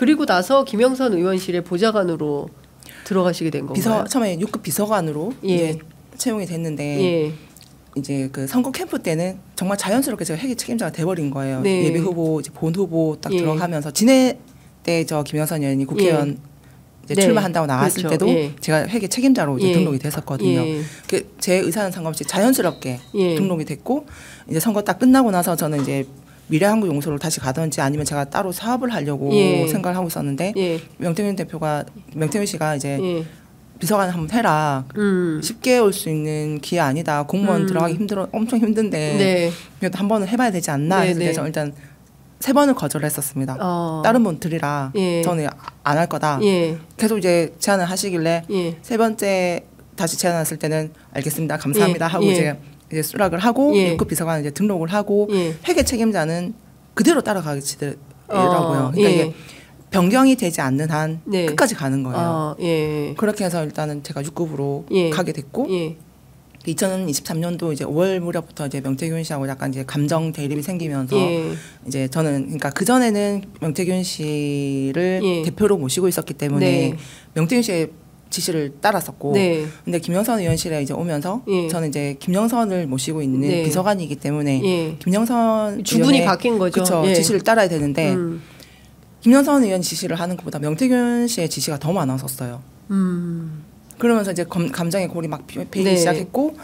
그리고 나서 김영선 의원실의 보좌관으로 들어가시게 된 건가요? 처음에 6급 비서관으로 예. 이제 채용이 됐는데 예. 이제 그 선거 캠프 때는 정말 자연스럽게 제가 회계 책임자가 돼버린 거예요. 네. 예비 후보, 이제 본 후보 딱 예. 들어가면서 지내 때 저 김영선 의원이 국회의원 이제 네. 출마한다고 나왔을 그렇죠. 때도 예. 제가 회계 책임자로 이제 예. 등록이 됐었거든요. 예. 제 의사는 상관없이 자연스럽게 예. 등록이 됐고 이제 선거 딱 끝나고 나서 저는 이제 미래한국용소를 다시 가든지 아니면 제가 따로 사업을 하려고 예. 생각을 하고 있었는데 예. 명태균 씨가 이제 예. 비서관 한번 해라. 쉽게 올 수 있는 기회 아니다. 공무원 들어가기 엄청 힘든데 네. 그래도 한 번은 해봐야 되지 않나 해서 네, 네. 그래서 일단 3번을 거절했었습니다. 다른 분 드리라. 예. 저는 안 할 거다. 예. 계속 이제 제안을 하시길래 예. 세 번째 다시 제안했을 때는 알겠습니다. 감사합니다. 예. 하고 예. 이제 수락을 하고 예. 6급 비서관 이제 등록을 하고 예. 회계 책임자는 그대로 따라가시더라고요. 그러니까 예. 이게 변경이 되지 않는 한 네. 끝까지 가는 거예요. 예. 그렇게 해서 일단은 제가 6급으로 예. 가게 됐고 예. 2023년도 이제 5월 무렵부터 이제 명태균 씨하고 약간 이제 감정 대립이 생기면서 예. 이제 저는 그러니까 그 전에는 명태균 씨를 예. 대표로 모시고 있었기 때문에 네. 명태균 씨의 지시를 따랐었고, 네. 근데 김영선 의원실에 이제 오면서 예. 저는 이제 김영선을 모시고 있는 네. 비서관이기 때문에 예. 김영선 두 분이 의원의 바뀐 거죠. 그쵸, 예. 지시를 따라야 되는데 김영선 의원 지시를 하는 것보다 명태균 씨의 지시가 더 많았었어요. 그러면서 이제 감정의 골이 막 베이기 네. 시작했고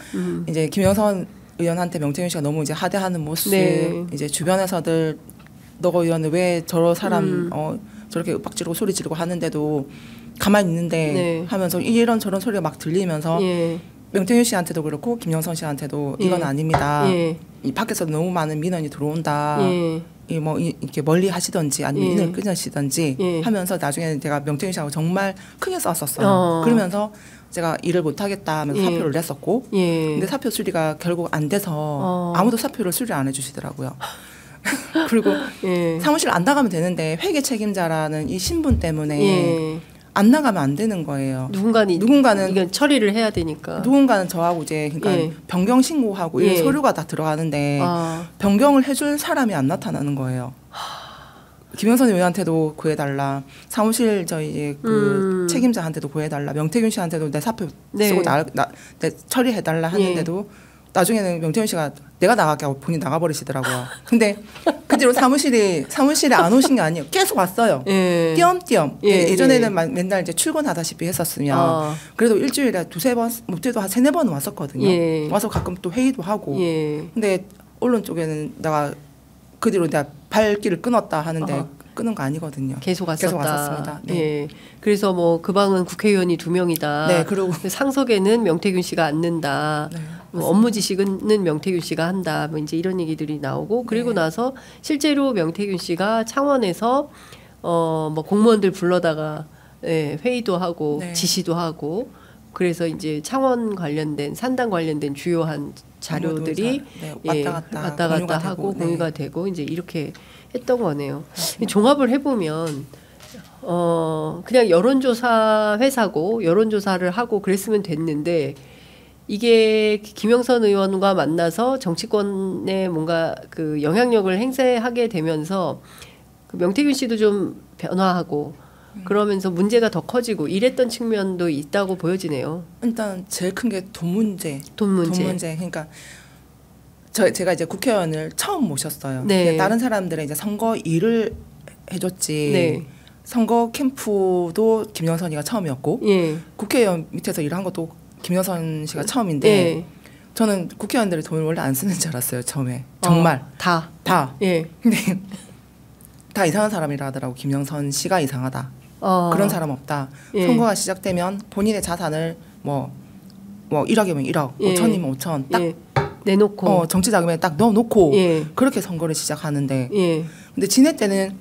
이제 김영선 의원한테 명태균 씨가 너무 이제 하대하는 모습, 네. 이제 주변에서들 너가 의원은 왜 저런 사람 저렇게 윽박 지르고 소리 지르고 하는데도 가만히 있는데 네. 하면서 이런 저런 소리가 막 들리면서 예. 명태균 씨한테도 그렇고 김영선 씨한테도 예. 이건 아닙니다. 예. 이 밖에서 너무 많은 민원이 들어온다. 예. 이렇게 멀리 하시던지 아니면 예. 인을 끊으시던지 예. 하면서 나중에는 제가 명태균 씨하고 정말 크게 싸웠었어요. 그러면서 제가 일을 못 하겠다 하면서 예. 사표를 냈었고, 예. 근데 사표 수리가 결국 안 돼서 아무도 사표를 수리 안 해주시더라고요. 그리고 예. 사무실 안 나가면 되는데 회계 책임자라는 이 신분 때문에 예. 안 나가면 안 되는 거예요. 누군가는 이건 처리를 해야 되니까. 누군가는 저하고 이제 그러니까 예. 변경 신고하고 이런 예. 서류가 다 들어가는데 변경을 해줄 사람이 안 나타나는 거예요. 김영선 의원한테도 구해달라. 사무실 저희 그 책임자한테도 구해달라. 명태균 씨한테도 내 사표 네. 쓰고 내 처리해달라 하는데도 나중에는 명태균 씨가 내가 나갈게 하고 본인 나가버리시더라고요. 근데 그 뒤로 사무실에 안 오신 게 아니에요. 계속 왔어요. 예. 띄엄띄엄. 예. 예전에는 맨날 이제 출근하다시피 했었으면 그래도 일주일에 두세 번, 못해도 한 세네 번은 왔었거든요. 예. 와서 가끔 또 회의도 하고. 예. 근데 언론 쪽에는 내가 그 뒤로 내가 발길을 끊었다 하는데 끊은 거 아니거든요. 계속 왔었습니다. 네. 예. 그래서 뭐 그 방은 국회의원이 2명이다. 네, 그리고 상석에는 명태균 씨가 앉는다. 네, 뭐 업무 지시는 명태균 씨가 한다. 뭐 이제 이런 얘기들이 나오고 그리고 네. 나서 실제로 명태균 씨가 창원에서 뭐 공무원들 불러다가 회의도 하고 네. 지시도 하고 그래서 이제 창원 관련된 산단 관련된 주요한 자료들이 왔다 갔다 하고 되고, 공유가 되고 이제 이렇게 했던 거네요. 종합을 해보면 그냥 여론조사 회사고 여론조사를 하고 그랬으면 됐는데 이게 김영선 의원과 만나서 정치권에 뭔가 그 영향력을 행사하게 되면서 그 명태균 씨도 좀 변화하고 그러면서 문제가 더 커지고 이랬던 측면도 있다고 보여지네요. 일단 제일 큰 게 돈 문제. 돈 문제. 그러니까 제가 이제 국회의원을 처음 모셨어요. 네. 다른 사람들은 이제 선거 일을 해줬지. 네. 선거 캠프도 김영선이가 처음이었고 예. 국회의원 밑에서 일한 것도 김영선 씨가 처음인데 예. 저는 국회의원들이 돈을 원래 안 쓰는 줄 알았어요. 처음에. 정말. 다. 예. 근데 다 이상한 사람이라 하더라고. 김영선 씨가 이상하다. 그런 사람 없다. 예. 선거가 시작되면 본인의 자산을 뭐 1억이면 1억, 예. 5천이면 5천 딱 내놓고 정치 자금에 딱 넣어놓고 예. 그렇게 선거를 시작하는데 예. 근데 지낼 때는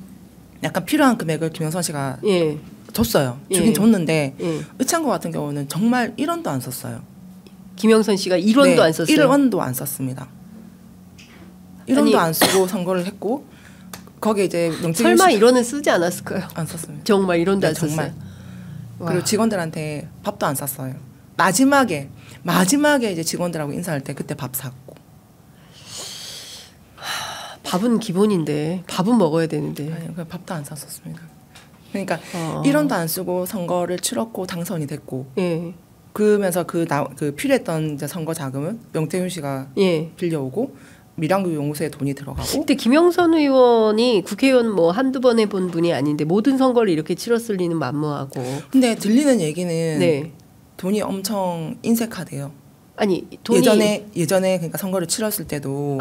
약간 필요한 금액을 김영선 씨가 예. 줬어요. 예. 주긴 줬는데 예. 의창구 같은 경우는 정말 1원도 안 썼어요. 김영선 씨가 1원도 안 썼어요. 1원도 안 썼습니다. 1원도 안 쓰고 선거를 했고 거기에 이제 설마 1원은 쓰지 않았을까요? 안 썼습니다. 정말 1원도 안 정말. 썼어요. 그리고 직원들한테 밥도 안 샀어요. 마지막에 이제 직원들하고 인사할 때 그때 밥 샀고. 밥은 기본인데 밥은 먹어야 되는데. 아니요, 밥도 안 샀었습니다. 그러니까 1원도 안 쓰고 선거를 치렀고 당선이 됐고 예. 그러면서 그 필요했던 이제 선거 자금은 명태균 씨가 예. 빌려오고 밀양구 용서에 돈이 들어가고. 근데 김영선 의원이 국회의원 뭐 한두 번 해본 분이 아닌데 모든 선거를 이렇게 치렀을 리는 만무하고. 근데 들리는 얘기는 네. 돈이 엄청 인색하대요. 아니 돈이 예전에 그러니까 선거를 치렀을 때도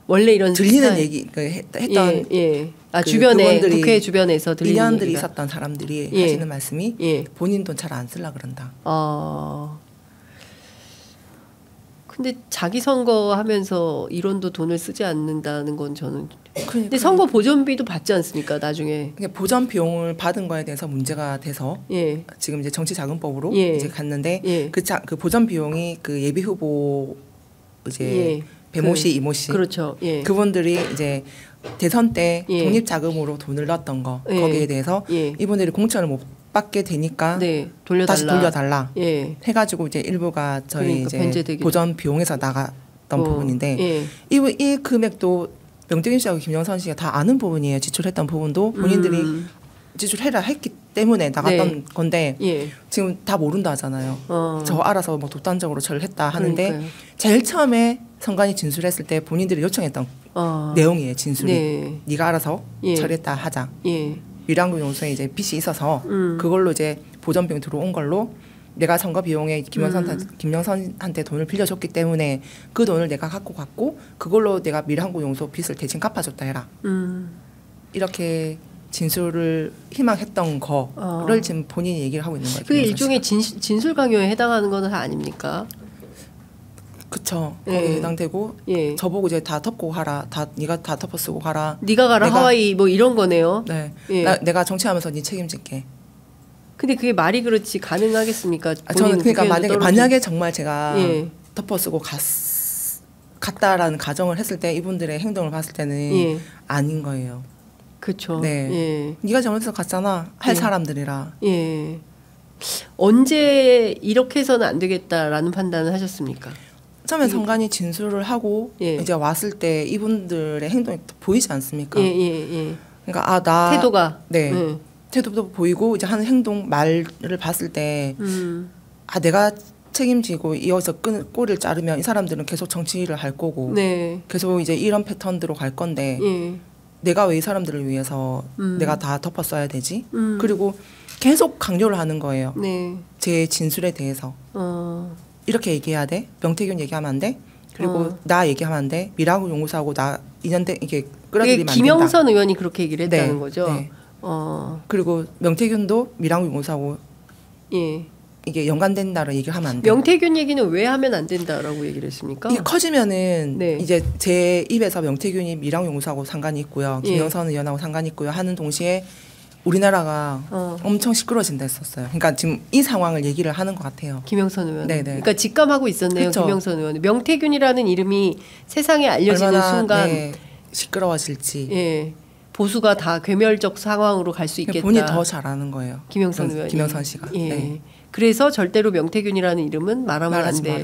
원래 이런 들리는 스타일. 얘기 했던 예. 주변에 국회 주변에서 들리는 인연들이 얘기가. 있었던 사람들이 하시는 말씀이 본인 돈 잘 안 쓰려 그런다. 근데 자기 선거 하면서 이론도 돈을 쓰지 않는다는 건 저는. 근데 선거 보전비도 받지 않습니까 나중에? 보전 비용을 받은 거에 대해서 문제가 돼서 지금 이제 정치자금법으로 이제 갔는데 그 보전 비용이 그 예비 후보 이제 배모 씨, 이모 씨, 그렇죠. 그분들이 이제 대선 때 독립 자금으로 돈을 넣었던 거 거기에 대해서 이분들이 공천을 못 받게 되니까 다시 돌려달라 해가지고 이제 일부가 저희 이제 보전 비용에서 나갔던 부분인데 이 금액도 명태균 씨하고 김영선 씨가 다 아는 부분이에요. 지출했던 부분도 본인들이 지출해라 했기 때문에 나갔던 건데 지금 다 모른다 하잖아요. 저 알아서 뭐 독단적으로 저를 했다 하는데 그러니까요. 제일 처음에 선관위 진술했을 때 본인들이 요청했던 내용이에요. 진술이 네가 알아서 처리했다 하자. 밀양구 용서에 이제 빚이 있어서 그걸로 이제 보전비용 들어온 걸로 내가 선거 비용에 김영선한테 돈을 빌려줬기 때문에 그 돈을 내가 갖고 갔고 그걸로 내가 밀양구 용서 빚을 대신 갚아줬다 해라. 이렇게 진술을 희망했던 거를 지금 본인이 얘기를 하고 있는 거예요. 그게 일종의 진술 강요에 해당하는 건 아닙니까? 그쵸. 거기에 해당되고 저보고 이제 다 덮고 가라. 네가 다 덮어 쓰고 가라. 네가 가라 하와이 뭐 이런 거네요. 네. 내가 정치하면서 네 책임질게. 근데 그게 말이 그렇지 가능하겠습니까? 저는 그러니까 만약에 정말 제가 덮어 쓰고 갔다라는 가정을 했을 때 이분들의 행동을 봤을 때는 아닌 거예요. 그렇죠. 네. 네가 잘못해서 갔잖아. 할 사람들이라. 언제 이렇게 해서는 안 되겠다라는 판단을 하셨습니까? 처음에 선관위 진술을 하고 이제 왔을 때 이분들의 행동이 보이지 않습니까? 그러니까 태도가 태도도 보이고 이제 하는 행동 말을 봤을 때 내가 책임지고 이어서 꼬리를 자르면 이 사람들은 계속 정치를 할 거고 계속 이제 이런 패턴대로 갈 건데 내가 왜 이 사람들을 위해서 내가 다 덮어 써야 되지? 그리고 계속 강요를 하는 거예요. 제 진술에 대해서. 이렇게 얘기해야 돼? 명태균 얘기하면 안 돼? 그리고 나 얘기하면 안 돼? 미라구 용사하고 나 인연대 이게 끌어들이면 안 된다. 김영선 의원이 그렇게 얘기를 했다는 거죠. 그리고 명태균도 미라구 용사하고 이게 연관된다는 얘기를 하면 안 돼. 명태균 얘기는 왜 하면 안 된다라고 얘기를 했습니까? 이게 커지면은 이제 제 입에서 명태균이 미라구 용사하고 상관이 있고요. 김영선 의원하고 상관이 있고요. 하는 동시에 우리나라가 엄청 시끄러워진다 했었어요. 그러니까 지금 이 상황을 얘기를 하는 것 같아요. 김영선 의원. 그러니까 직감하고 있었네요. 그쵸? 김영선 의원. 명태균이라는 이름이 세상에 알려지는 순간 시끄러워질지. 보수가 다 괴멸적 상황으로 갈 수 있겠다. 본인이 더 잘 아는 거예요. 김영선 의원. 김영선 씨가. 그래서 절대로 명태균이라는 이름은 말하면 안 돼.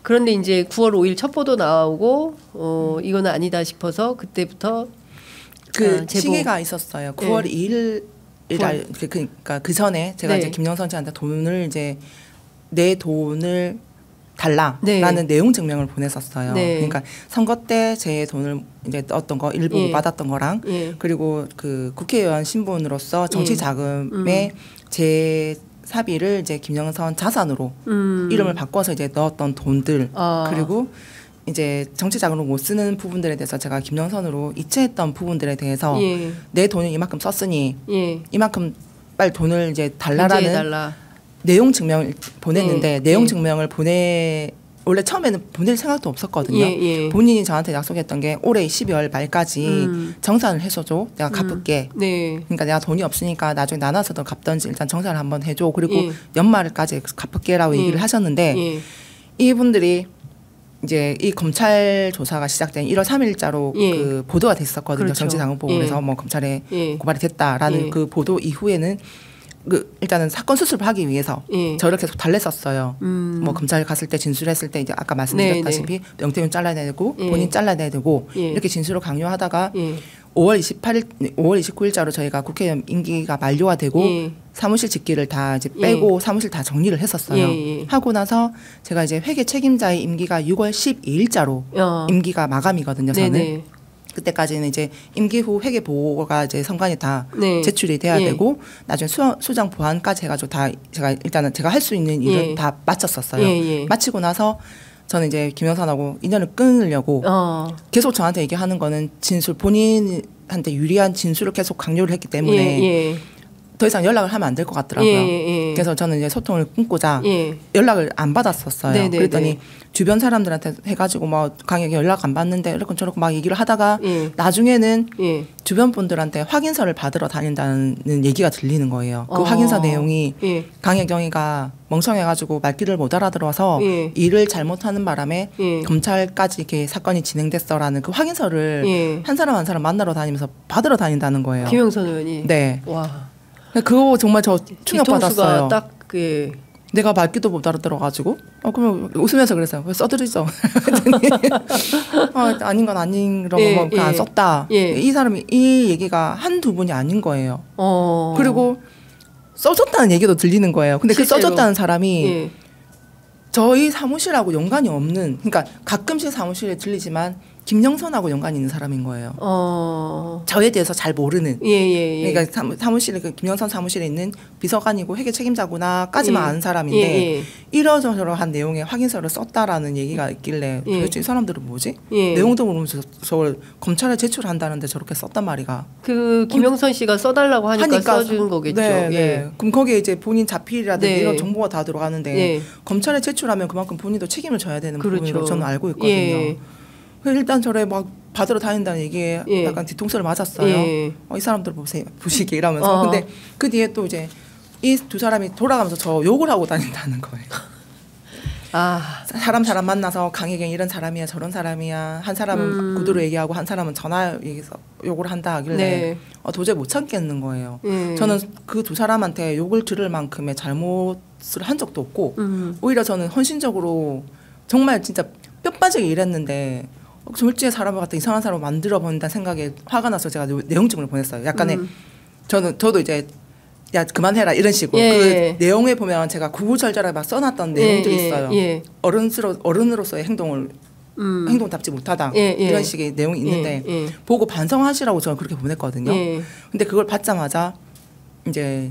그런데 이제 9월 5일 첫 보도 나오고 이거는 아니다 싶어서 그때부터 시기가 있었어요. 9월 2일 날 그러니까 그 전에 제가 이제 김영선 씨한테 돈을 이제 내 돈을 달라라는 내용 증명을 보냈었어요. 그러니까 선거 때 제 돈을 이제 넣었던 거 일부 받았던 거랑 그리고 그 국회의원 신분으로서 정치 자금에 제 사비를 이제 김영선 자산으로 이름을 바꿔서 이제 넣었던 돈들 그리고 이제 정치 자금으로 못 쓰는 부분들에 대해서 제가 김영선으로 이체했던 부분들에 대해서 내 돈을 이만큼 썼으니 이만큼 빨리 돈을 이제 달라라는 내용 증명을 보냈는데 내용 증명을 원래 처음에는 보낼 생각도 없었거든요. 본인이 저한테 약속했던 게 올해 12월 말까지 정산을 해줘줘. 내가 갚을게. 그러니까 내가 돈이 없으니까 나중에 나눠서도 갚던지 일단 정산을 한번 해줘. 그리고 연말까지 갚을게라고 얘기를 하셨는데 이분들이 이제 이 검찰 조사가 시작된 1월 3일자로 그 보도가 됐었거든요. 그렇죠. 정치자금법원에서 뭐 검찰에 고발이 됐다라는 그 보도 이후에는 일단은 사건 수습을 하기 위해서 저를 계속 달랬었어요. 뭐 검찰 갔을 때 진술했을 때 이제 아까 말씀드렸다시피 명태균 잘라내야 되고 본인 잘라내야 되고 이렇게 진술을 강요하다가 5월 29일자로 저희가 국회의원 임기가 만료가 되고 예. 사무실 직기를 다 이제 빼고 예. 사무실 다 정리를 했었어요. 예. 하고 나서 제가 이제 회계 책임자의 임기가 6월 12일자로 임기가 마감이거든요. 저는. 네네. 그때까지는 이제 임기 후 회계 보고가 이제 선관위 다 네. 제출이 돼야 예. 되고 나중에 수장 보완까지 해가지고 다 제가 일단은 제가 할 수 있는 일을 예. 다 마쳤었어요. 예. 마치고 나서 저는 이제 김영선하고 인연을 끊으려고 계속 저한테 얘기하는 거는 진술 본인한테 유리한 진술을 계속 강요를 했기 때문에 예. 더 이상 연락을 하면 안 될 것 같더라고요. 그래서 저는 이제 소통을 끊고자 연락을 안 받았었어요. 네네네. 그랬더니 주변 사람들한테 해가지고 뭐 강하게 연락 안 받는데 이렇게 저렇게 막 얘기를 하다가 나중에는 주변 분들한테 확인서를 받으러 다닌다는 얘기가 들리는 거예요. 그 확인서 내용이 강혜경이가 멍청해가지고 말귀를 못 알아들어서 일을 잘못하는 바람에 검찰까지 이렇게 사건이 진행됐어라는 그 확인서를 한 사람 한 사람 만나러 다니면서 받으러 다닌다는 거예요. 김영선 의원이. 네. 와. 그거 정말 저 충격받았어요. 딱 그 내가 말귀도 못 알아들어가지고 그러면 웃으면서 그랬어요. 써드리죠. 아닌 건 아닌 그러면 뭐 그냥 안 썼다. 이 사람이 이 얘기가 한두 분이 아닌 거예요. 그리고 써줬다는 얘기도 들리는 거예요. 근데 실제로. 그 써줬다는 사람이 저희 사무실하고 연관이 없는 그러니까 가끔씩 사무실에 들리지만 김영선하고 연관이 있는 사람인 거예요. 저에 대해서 잘 모르는. 그러니까 사무실에 그 김영선 사무실에 있는 비서관이고 회계 책임자구나까지만 아는 사람인데 이러저러한 내용의 확인서를 썼다라는 얘기가 있길래 도대체 이 사람들은 뭐지? 내용도 모르면서 저걸 검찰에 제출한다는데 저렇게 썼단 말이가. 그 김영선 씨가 써달라고 하니까 써준 거겠죠. 네. 그럼 거기에 이제 본인 자필이라든지 이런 정보가 다 들어가는데 검찰에 제출하면 그만큼 본인도 책임을 져야 되는 그렇죠. 부분으로 저는 알고 있거든요. 일단 저래 막 받으러 다닌다는 얘기에 약간 뒤통수를 맞았어요. 이 사람들 보시게 이러면서. 근데 그 뒤에 또 이제 이 두 사람이 돌아가면서 저 욕을 하고 다닌다는 거예요. 사람 만나서 강혜경 이런 사람이야 저런 사람이야 한 사람은 구두로 얘기하고 한 사람은 전화 얘기해서 욕을 한다 하길래 도저히 못 참겠는 거예요. 저는 그 두 사람한테 욕을 들을 만큼의 잘못을 한 적도 없고 오히려 저는 헌신적으로 정말 진짜 뼈 빠지게 일했는데 졸지에 사람을 갖다 이상한 사람을 만들어 버린다는 생각에 화가 나서 제가 내용증을 보냈어요. 약간의 저도 이제 야 그만해라 이런 식으로 그 내용에 보면 제가 구구절절하게 막 써놨던 내용들이 있어요. 어른으로서의 행동답지 못하다 이런 식의 내용이 있는데 보고 반성하시라고 저는 그렇게 보냈거든요. 근데 그걸 받자마자 이제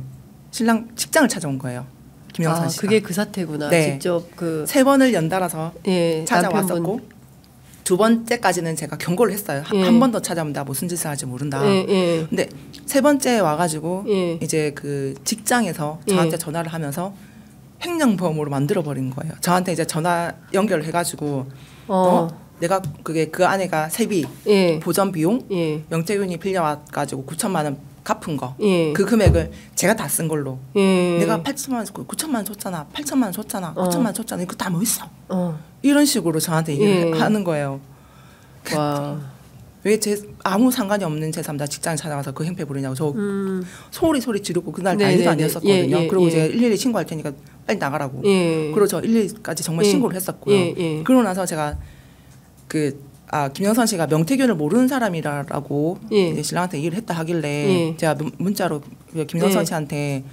신랑 직장을 찾아온 거예요. 김영선 씨가. 그게 그 사태구나. 네. 직접 그 세 번을 연달아서 찾아왔었고 두 번째까지는 제가 경고를 했어요. 한 번 더 찾아오면 나 무슨 짓을 할지 모른다. 근데 세 번째 와가지고 이제 그 직장에서 저한테 전화를 하면서 횡령보험으로 만들어버린 거예요. 저한테 이제 전화 연결을 해가지고 내가 그게 그 아내가 세비 보전 비용 명태균이 빌려와가지고 9천만 원 갚은 거 그 금액을 제가 다 쓴 걸로 내가 8천만 원 줬고 9천만 원 줬잖아 8천만 원 줬잖아 9천만 원 줬잖아 이거 다 뭐 있어 이런 식으로 저한테 얘기를 하는 거예요. 와. 왜 아무 상관이 없는 제3자 직장에 찾아가서 그 행패 부리냐고 저 소리 지르고 그날 난리도 아니었었거든요. 그리고 이제 112 신고할 테니까 빨리 나가라고 그리고 저 112까지 정말 신고를 했었고요. 그러고 나서 제가 김영선 씨가 명태균을 모르는 사람이라고 이제 신랑한테 얘기를 했다 하길래 제가 문자로 김영선 씨한테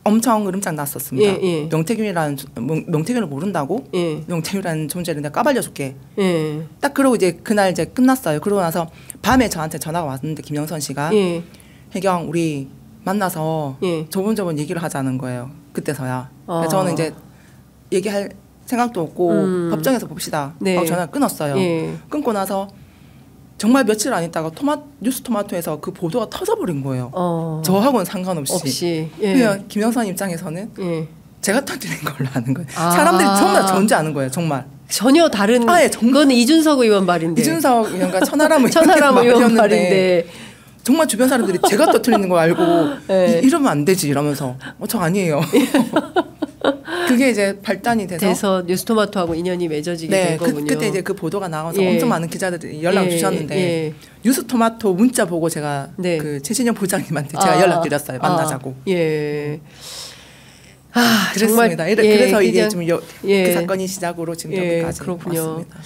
엄청 으름장 났었습니다. 명태균을 모른다고? 명태균이라는 존재를 내가 까발려줄게. 딱 그러고 이제 그날 이제 끝났어요. 그러고 나서 밤에 저한테 전화가 왔는데 김영선 씨가 혜경 우리 만나서 저번 얘기를 하자는 거예요. 그때서야. 그래서 저는 이제 얘기할 생각도 없고 법정에서 봅시다. 하고 전화를 끊었어요. 끊고 나서 정말 며칠 안 있다가 뉴스 토마토에서 그 보도가 터져버린 거예요. 저하고는 상관없이. 그냥 김영선 입장에서는 제가 터뜨린 걸로 아는 거예요. 사람들이 전부 다 전지 아는 거예요. 정말. 전혀 다른. 그건 이준석 의원 말인데. 이준석 의원과 천하람 의원 말인데. 정말 주변 사람들이 제가 터뜨리는 걸 알고 이러면 안 되지 이러면서 저 아니에요. 그게 이제 발단이 돼서 뉴스토마토하고 인연이 맺어지게 된 거군요. 그때 이제 그 보도가 나와서 엄청 많은 기자들이 연락을 주셨는데 뉴스토마토 문자 보고 제가 그 최신영 부장님한테 제가 연락드렸어요. 만나자고. 그랬습니다. 정말, 그래서 이게 좀 그 사건이 시작으로 지금 여기까지 그렇군요. 왔습니다.